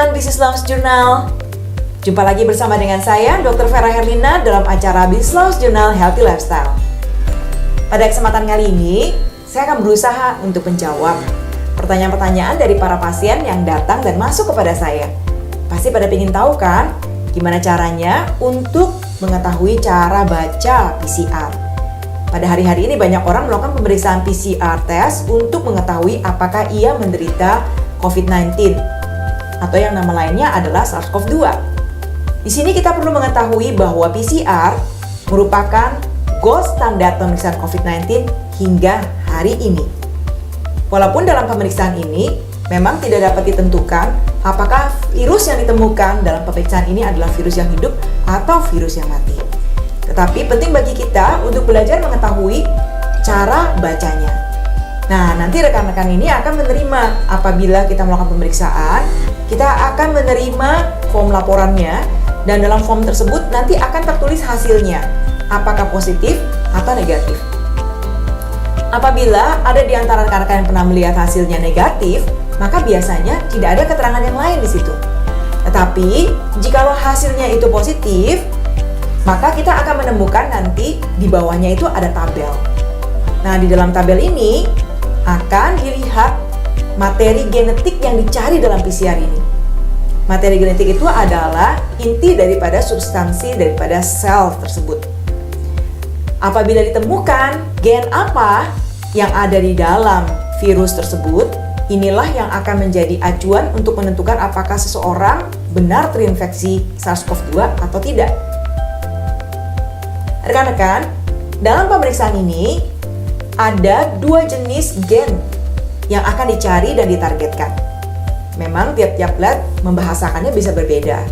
teman-teman Business Lounge Journal. Jumpa lagi bersama dengan saya, Dr. Vera Herlina dalam acara Business Lounge Journal Healthy Lifestyle. Pada kesempatan kali ini, saya akan berusaha untuk menjawab pertanyaan-pertanyaan dari para pasien yang datang dan masuk kepada saya. Pasti pada ingin tahu kan, gimana caranya untuk mengetahui cara baca PCR. Pada hari-hari ini banyak orang melakukan pemeriksaan PCR test untuk mengetahui apakah ia menderita COVID-19 atau yang nama lainnya adalah SARS-CoV-2. Di sini kita perlu mengetahui bahwa PCR merupakan gold standar pemeriksaan COVID-19 hingga hari ini. Walaupun dalam pemeriksaan ini memang tidak dapat ditentukan apakah virus yang ditemukan dalam pemeriksaan ini adalah virus yang hidup atau virus yang mati. Tetapi penting bagi kita untuk belajar mengetahui cara bacanya. Nah, nanti rekan-rekan ini akan menerima apabila kita melakukan pemeriksaan, kita akan menerima form laporannya dan dalam form tersebut nanti akan tertulis hasilnya, apakah positif atau negatif. Apabila ada di antara rekan-rekan yang pernah melihat hasilnya negatif, maka biasanya tidak ada keterangan yang lain di situ. Tetapi, jikalau hasilnya itu positif, maka kita akan menemukan nanti di bawahnya itu ada tabel. Nah, di dalam tabel ini akan dilihat materi genetik yang dicari dalam PCR ini. Materi genetik itu adalah inti daripada substansi daripada sel tersebut. Apabila ditemukan gen apa yang ada di dalam virus tersebut, inilah yang akan menjadi acuan untuk menentukan apakah seseorang benar terinfeksi SARS-CoV-2 atau tidak. Rekan-rekan, dalam pemeriksaan ini ada dua jenis gen yang akan dicari dan ditargetkan. Memang tiap-tiap lab membahasakannya bisa berbeda.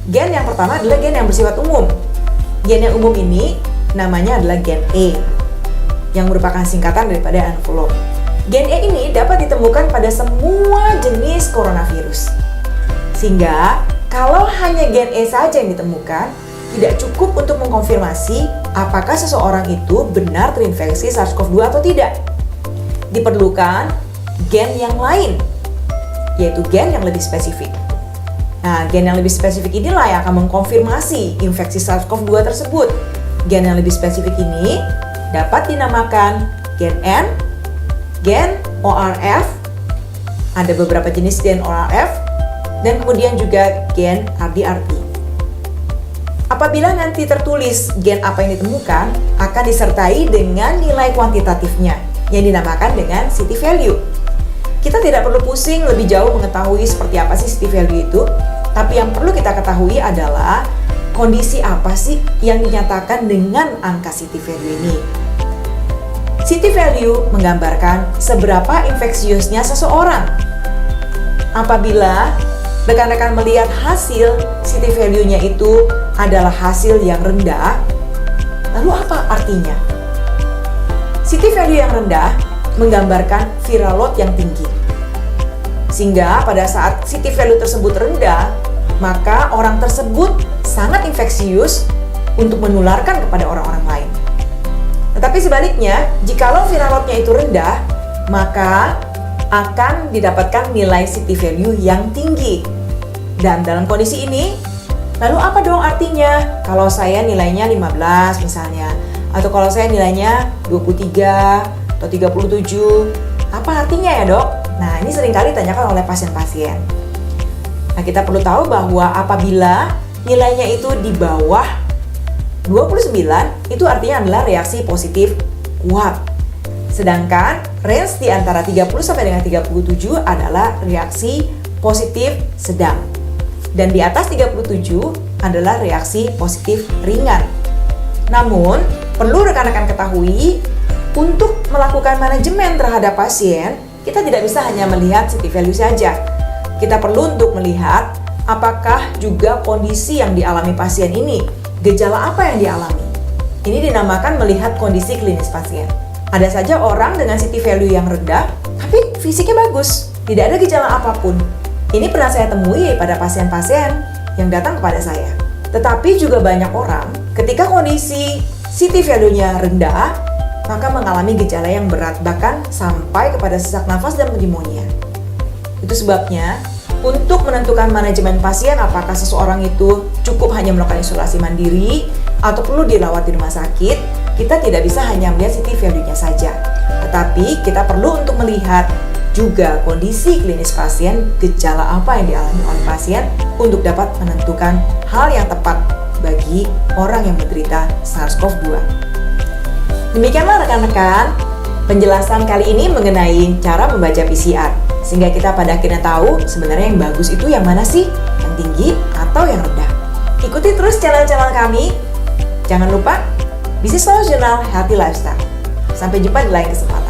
Gen yang pertama adalah gen yang bersifat umum. Gen yang umum ini namanya adalah gen E, yang merupakan singkatan daripada envelope. Gen E ini dapat ditemukan pada semua jenis coronavirus. Sehingga kalau hanya gen E saja yang ditemukan, tidak cukup untuk mengkonfirmasi apakah seseorang itu benar terinfeksi SARS-CoV-2 atau tidak. Diperlukan gen yang lain, yaitu gen yang lebih spesifik. Nah, gen yang lebih spesifik inilah yang akan mengkonfirmasi infeksi SARS-CoV-2 tersebut. Gen yang lebih spesifik ini dapat dinamakan gen N, gen ORF, ada beberapa jenis gen ORF, dan kemudian juga gen RDRT. Apabila nanti tertulis gen apa yang ditemukan, akan disertai dengan nilai kuantitatifnya yang dinamakan dengan city value. Kita tidak perlu pusing lebih jauh mengetahui seperti apa sih city value itu, tapi yang perlu kita ketahui adalah kondisi apa sih yang dinyatakan dengan angka city value ini. City value menggambarkan seberapa infeksiusnya seseorang. Apabila rekan-rekan melihat hasil city value-nya itu adalah hasil yang rendah, lalu apa artinya? City value yang rendah menggambarkan viral load yang tinggi. Sehingga pada saat city value tersebut rendah, maka orang tersebut sangat infeksius untuk menularkan kepada orang-orang lain. Tetapi sebaliknya, jikalau viral load-nya itu rendah, maka akan didapatkan nilai city value yang tinggi. Dan dalam kondisi ini, lalu apa dong artinya? Kalau saya nilainya 15 misalnya, atau kalau saya nilainya 23 atau 37, apa artinya ya dok? Nah, ini seringkali ditanyakan oleh pasien-pasien. Nah, kita perlu tahu bahwa apabila nilainya itu di bawah 29, itu artinya adalah reaksi positif kuat. Sedangkan range di antara 30 sampai dengan 37 adalah reaksi positif sedang. Dan di atas 37 adalah reaksi positif ringan. Namun, perlu rekan-rekan ketahui, untuk melakukan manajemen terhadap pasien, kita tidak bisa hanya melihat city value saja. Kita perlu untuk melihat apakah juga kondisi yang dialami pasien ini, gejala apa yang dialami. Ini dinamakan melihat kondisi klinis pasien. Ada saja orang dengan city value yang rendah, tapi fisiknya bagus, tidak ada gejala apapun. Ini pernah saya temui pada pasien-pasien yang datang kepada saya. Tetapi juga banyak orang ketika kondisi city value-nya rendah, maka mengalami gejala yang berat, bahkan sampai kepada sesak nafas dan pneumonia. Itu sebabnya Untuk menentukan manajemen pasien, apakah seseorang itu cukup hanya melakukan isolasi mandiri atau perlu dirawat di rumah sakit, kita tidak bisa hanya melihat city value-nya saja. Tetapi kita perlu untuk melihat juga kondisi klinis pasien, gejala apa yang dialami oleh pasien untuk dapat menentukan hal yang tepat bagi orang yang menderita SARS-CoV-2. Demikianlah rekan-rekan penjelasan kali ini mengenai cara membaca PCR, sehingga kita pada akhirnya tahu sebenarnya yang bagus itu yang mana sih, yang tinggi atau yang rendah. Ikuti terus channel-channel kami. Jangan lupa Business Solutional Healthy Lifestyle. Sampai jumpa di lain kesempatan.